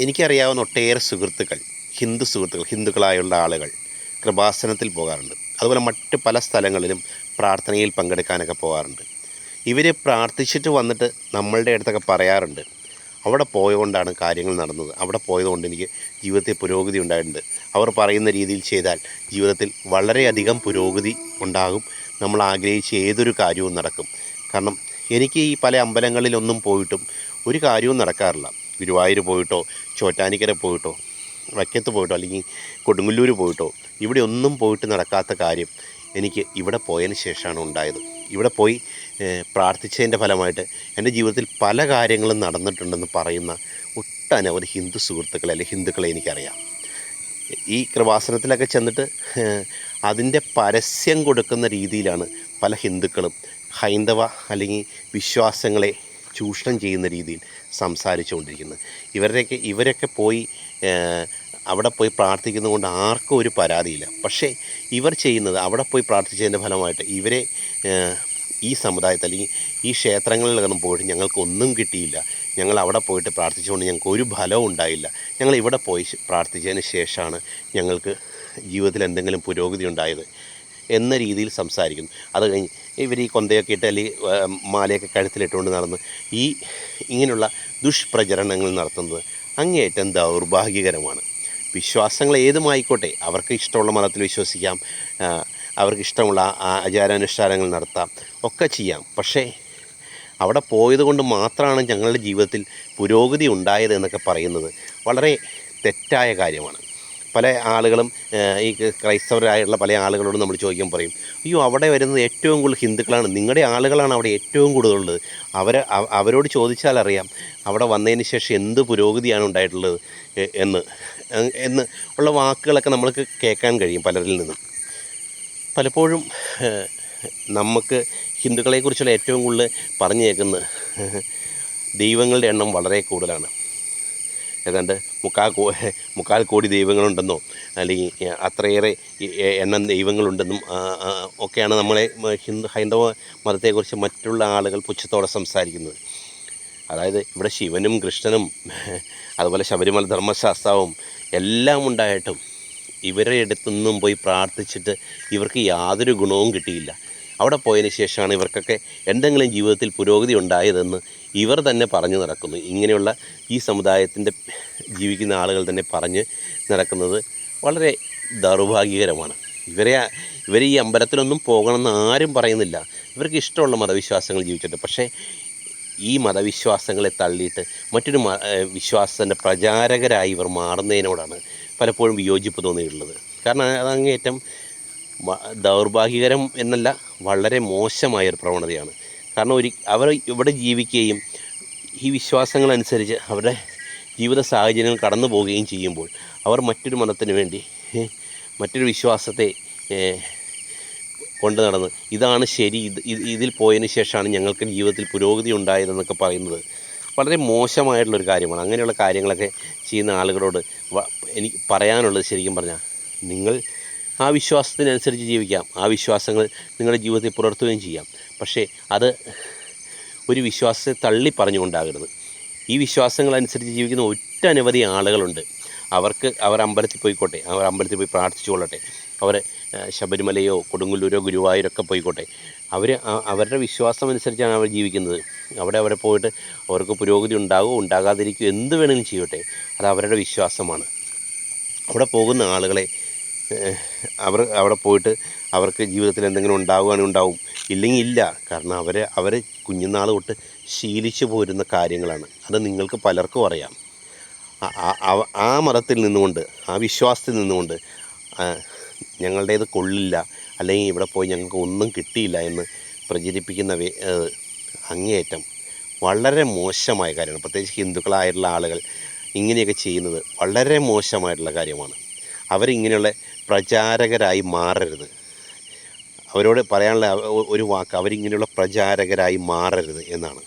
എനിക്കറിയാവുന്ന ഒട്ടേറെ സുഹൃത്തുക്കൾ, ഹിന്ദുക്കളായുള്ള ആളുകൾ കൃപാസനത്തിൽ പോകാറുണ്ട്. അതുപോലെ മറ്റ് പല സ്ഥലങ്ങളിലും പ്രാർത്ഥനയിൽ പങ്കെടുക്കാനൊക്കെ പോകാറുണ്ട്. ഇവർ പ്രാർത്ഥിച്ചിട്ട് വന്നിട്ട് നമ്മളുടെ അടുത്തൊക്കെ പറയാറുണ്ട്, അവിടെ പോയതുകൊണ്ടാണ് കാര്യങ്ങൾ നടന്നത്, അവിടെ പോയതുകൊണ്ട് എനിക്ക് ജീവിതത്തിൽ പുരോഗതി ഉണ്ടായിട്ടുണ്ട്. അവർ പറയുന്ന രീതിയിൽ ചെയ്താൽ ജീവിതത്തിൽ വളരെയധികം പുരോഗതി ഉണ്ടാകും, നമ്മൾ ആഗ്രഹിച്ച ഏതൊരു കാര്യവും നടക്കും. കാരണം എനിക്ക് ഈ പല അമ്പലങ്ങളിലൊന്നും പോയിട്ടും ഒരു കാര്യവും നടക്കാറില്ല. ഗുരുവായൂർ പോയിട്ടോ, ചോറ്റാനിക്കര പോയിട്ടോ, വക്കത്ത് പോയിട്ടോ, അല്ലെങ്കിൽ കൊടുങ്ങല്ലൂർ പോയിട്ടോ, ഇവിടെ ഒന്നും പോയിട്ട് നടക്കാത്ത കാര്യം എനിക്ക് ഇവിടെ പോയതിന് ശേഷമാണ് ഉണ്ടായത്. ഇവിടെ പോയി പ്രാർത്ഥിച്ചതിൻ്റെ ഫലമായിട്ട് എൻ്റെ ജീവിതത്തിൽ പല കാര്യങ്ങളും നടന്നിട്ടുണ്ടെന്ന് പറയുന്ന ഒട്ടനവധി ഹിന്ദു സുഹൃത്തുക്കളെ അല്ലെങ്കിൽ ഹിന്ദുക്കളെ എനിക്കറിയാം. ഈ കൃപാസനത്തിലൊക്കെ ചെന്നിട്ട് അതിൻ്റെ പരസ്യം കൊടുക്കുന്ന രീതിയിലാണ് പല ഹിന്ദുക്കളും ഹൈന്ദവ അല്ലെങ്കിൽ വിശ്വാസങ്ങളെ ചൂഷണം ചെയ്യുന്ന രീതിയിൽ സംസാരിച്ചുകൊണ്ടിരിക്കുന്നത്. ഇവരൊക്കെ പോയി അവിടെ പോയി പ്രാർത്ഥിക്കുന്നത് കൊണ്ട് ആർക്കും ഒരു പരാതിയില്ല. പക്ഷേ ഇവർ ചെയ്യുന്നത്, അവിടെ പോയി പ്രാർത്ഥിച്ചതിൻ്റെ ഫലമായിട്ട് ഇവരെ ഈ സമുദായത്തിൽ അല്ലെങ്കിൽ ഈ ക്ഷേത്രങ്ങളിലൊന്നും പോയിട്ട് ഞങ്ങൾക്കൊന്നും കിട്ടിയില്ല, ഞങ്ങൾ അവിടെ പോയിട്ട് പ്രാർത്ഥിച്ചുകൊണ്ട് ഞങ്ങൾക്ക് ഒരു ഫലവും ഉണ്ടായില്ല, ഞങ്ങൾ ഇവിടെ പോയി പ്രാർത്ഥിച്ചതിന് ശേഷമാണ് ഞങ്ങൾക്ക് ജീവിതത്തിൽ എന്തെങ്കിലും പുരോഗതി ഉണ്ടായത് എന്ന രീതിയിൽ സംസാരിക്കുന്നു. അത് കഴിഞ്ഞ് ഇവർ ഈ കൊന്തയൊക്കെ ഇട്ട് അല്ലെങ്കിൽ മാലയൊക്കെ കഴുത്തിലിട്ടുകൊണ്ട് നടന്ന് ഇങ്ങനെയുള്ള ദുഷ്പ്രചരണങ്ങൾ നടത്തുന്നത് അങ്ങേയറ്റം ദൗർഭാഗ്യകരമാണ്. വിശ്വാസങ്ങൾ ഏതുമായിക്കോട്ടെ, അവർക്ക് ഇഷ്ടമുള്ള മതത്തിൽ വിശ്വസിക്കാം, അവർക്ക് ഇഷ്ടമുള്ള ആചാരാനുഷ്ഠാനങ്ങൾ നടത്താം, ഒക്കെ ചെയ്യാം. പക്ഷേ അവിടെ പോയതുകൊണ്ട് മാത്രമാണ് ഞങ്ങളുടെ ജീവിതത്തിൽ പുരോഗതി ഉണ്ടായത് എന്നൊക്കെ പറയുന്നത് വളരെ തെറ്റായ കാര്യമാണ്. പല ആളുകളും ഈ ക്രൈസ്തവരായുള്ള പല ആളുകളോട് നമ്മൾ ചോദിക്കാൻ പറയും, അയ്യോ അവിടെ വരുന്നത് ഏറ്റവും കൂടുതൽ ഹിന്ദുക്കളാണ്, നിങ്ങളുടെ ആളുകളാണ് അവിടെ ഏറ്റവും കൂടുതലുള്ളത്, അവരോട് ചോദിച്ചാൽ അറിയാം അവിടെ വന്നതിന് ശേഷം എന്ത് പുരോഗതിയാണ് ഉണ്ടായിട്ടുള്ളത് എന്ന് ഉള്ള വാക്കുകളൊക്കെ നമ്മൾക്ക് കേൾക്കാൻ കഴിയും പലരിൽ നിന്നും. പലപ്പോഴും നമുക്ക് ഹിന്ദുക്കളെക്കുറിച്ചുള്ള ഏറ്റവും കൂടുതൽ പറഞ്ഞു കേൾക്കുന്ന ദൈവങ്ങളുടെ എണ്ണം വളരെ കൂടുതലാണ്. ഏതാണ്ട് 3/4 കോടി ദൈവങ്ങളുണ്ടെന്നോ അല്ലെങ്കിൽ അത്രയേറെ എണ്ണം ദൈവങ്ങളുണ്ടെന്നും ഒക്കെയാണ് നമ്മളെ ഹൈന്ദവ മതത്തെക്കുറിച്ച് മറ്റുള്ള ആളുകൾ പുച്ഛത്തോടെ സംസാരിക്കുന്നത്. അതായത് ഇവിടെ ശിവനും കൃഷ്ണനും അതുപോലെ ശബരിമല ധർമ്മശാസ്താവും എല്ലാം ഉണ്ടായിട്ടും ഇവരുടെ അടുത്തൊന്നും പോയി പ്രാർത്ഥിച്ചിട്ട് ഇവർക്ക് യാതൊരു ഗുണവും കിട്ടിയില്ല. അവിടെ പോയതിന് ശേഷമാണ് ഇവർക്കൊക്കെ എന്തെങ്കിലും ജീവിതത്തിൽ പുരോഗതി ഉണ്ടായതെന്ന് ഇവർ തന്നെ പറഞ്ഞു നടക്കുന്നു. ഇങ്ങനെയുള്ള ഈ സമുദായത്തിൻ്റെ ജീവിക്കുന്ന ആളുകൾ തന്നെ പറഞ്ഞ് നടക്കുന്നത് വളരെ ദൗർഭാഗ്യകരമാണ്. ഇവർ ഈ അമ്പലത്തിലൊന്നും പോകണമെന്ന് ആരും പറയുന്നില്ല, ഇവർക്ക് ഇഷ്ടമുള്ള മതവിശ്വാസങ്ങൾ ജീവിച്ചിട്ട്. പക്ഷേ ഈ മതവിശ്വാസങ്ങളെ തള്ളിയിട്ട് മറ്റൊരു വിശ്വാസത്തിൻ്റെ പ്രചാരകരായി ഇവർ മാറുന്നതിനോടാണ് പലപ്പോഴും വിയോജിപ്പ് തോന്നിയിട്ടുള്ളത്. കാരണം അതങ്ങേറ്റം ദൗർഭാഗ്യകരം എന്നല്ല, വളരെ മോശമായൊരു പ്രവണതയാണ്. കാരണം അവർ ഇവിടെ ജീവിക്കുകയും ഈ വിശ്വാസങ്ങളനുസരിച്ച് അവരുടെ ജീവിത സാഹചര്യങ്ങൾ കടന്നു പോവുകയും ചെയ്യുമ്പോൾ അവർ മറ്റൊരു മതത്തിന് വേണ്ടി മറ്റൊരു വിശ്വാസത്തെ കൊണ്ട് നടന്ന് ഇതാണ് ശരി, ഇതിൽ പോയതിന് ശേഷമാണ് ഞങ്ങൾക്ക് ജീവിതത്തിൽ പുരോഗതി ഉണ്ടായതെന്നൊക്കെ പറയുന്നത് വളരെ മോശമായിട്ടുള്ളൊരു കാര്യമാണ്. അങ്ങനെയുള്ള കാര്യങ്ങളൊക്കെ ചെയ്യുന്ന ആളുകളോട് എനിക്ക് പറയാനുള്ളത്, ശരിക്കും പറഞ്ഞാൽ നിങ്ങൾ ആ വിശ്വാസത്തിനനുസരിച്ച് ജീവിക്കാം, ആ വിശ്വാസങ്ങൾ നിങ്ങളുടെ ജീവിതത്തിൽ പുലർത്തുകയും ചെയ്യാം. പക്ഷേ അത് ഒരു വിശ്വാസത്തെ തള്ളി പറഞ്ഞുകൊണ്ടാകരുത്. ഈ വിശ്വാസങ്ങളനുസരിച്ച് ജീവിക്കുന്ന ഒട്ടനവധി ആളുകളുണ്ട്. അവർ അമ്പലത്തിൽ പോയിക്കോട്ടെ, അവർ അമ്പലത്തിൽ പോയി പ്രാർത്ഥിച്ചു കൊള്ളട്ടെ, അവർ ശബരിമലയോ കൊടുങ്ങല്ലൂരോ ഗുരുവായൂരൊക്കെ പോയിക്കോട്ടെ, അവരുടെ വിശ്വാസം അനുസരിച്ചാണ് അവർ ജീവിക്കുന്നത്. അവിടെ പോയിട്ട് അവർക്ക് പുരോഗതി ഉണ്ടാകുമോ ഉണ്ടാകാതിരിക്കുമോ എന്ത് വേണമെങ്കിലും ചെയ്യട്ടെ, അത് അവരുടെ വിശ്വാസമാണ്. അവിടെ പോകുന്ന ആളുകളെ അവിടെ പോയിട്ട് അവർക്ക് ജീവിതത്തിൽ എന്തെങ്കിലും ഉണ്ടാവുകയാണെങ്കിൽ ഉണ്ടാവും, ഇല്ലെങ്കിൽ ഇല്ല. കാരണം അവർ കുഞ്ഞുനാൾ തൊട്ട് ശീലിച്ചു പോരുന്ന കാര്യങ്ങളാണ്. അത് നിങ്ങൾക്ക് പലർക്കും അറിയാം. ആ മതത്തിൽ നിന്നുകൊണ്ട്, ആ വിശ്വാസത്തിൽ നിന്നുകൊണ്ട് ഞങ്ങളുടേത് കൊള്ളില്ല, അല്ലെങ്കിൽ ഇവിടെ പോയി ഞങ്ങൾക്ക് ഒന്നും കിട്ടിയില്ല എന്ന് പ്രചരിപ്പിക്കുന്ന അങ്ങേയറ്റം വളരെ മോശമായ കാര്യമാണ്. പ്രത്യേകിച്ച് ഹിന്ദുക്കളായിട്ടുള്ള ആളുകൾ ഇങ്ങനെയൊക്കെ ചെയ്യുന്നത് വളരെ മോശമായിട്ടുള്ള കാര്യമാണ്. അവരിങ്ങനെയുള്ള പ്രചാരകരായി മാറരുത്. അവരോട് പറയാനുള്ള ഒരു വാക്ക്, അവരിങ്ങനെയുള്ള പ്രചാരകരായി മാറരുത് എന്നാണ്.